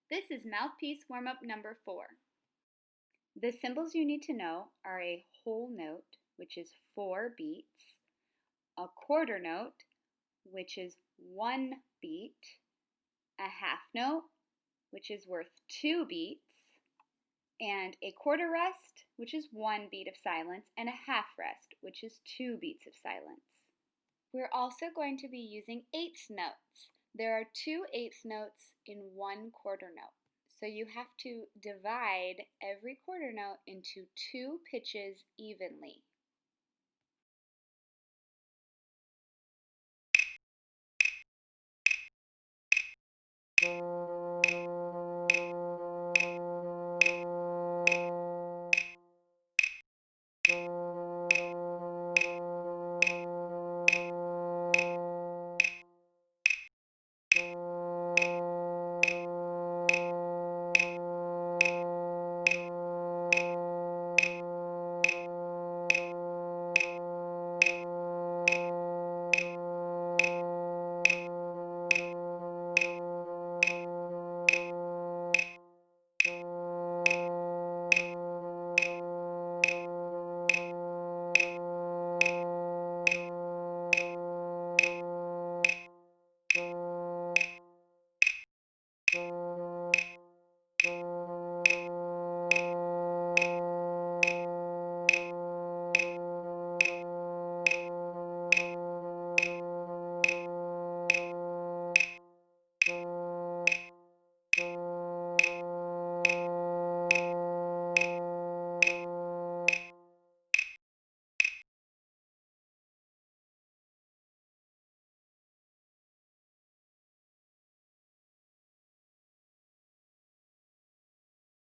This is Mouthpiece Warm Up number 4. The symbols you need to know are a whole note, which is 4 beats, a quarter note, which is 1 beat, a half note, which is worth 2 beats, and a quarter rest, which is 1 beat of silence, and a half rest, which is 2 beats of silence. We're also going to be using eighth notes. There are 2 eighth notes in 1 quarter note. So you have to divide every quarter note into 2 pitches evenly.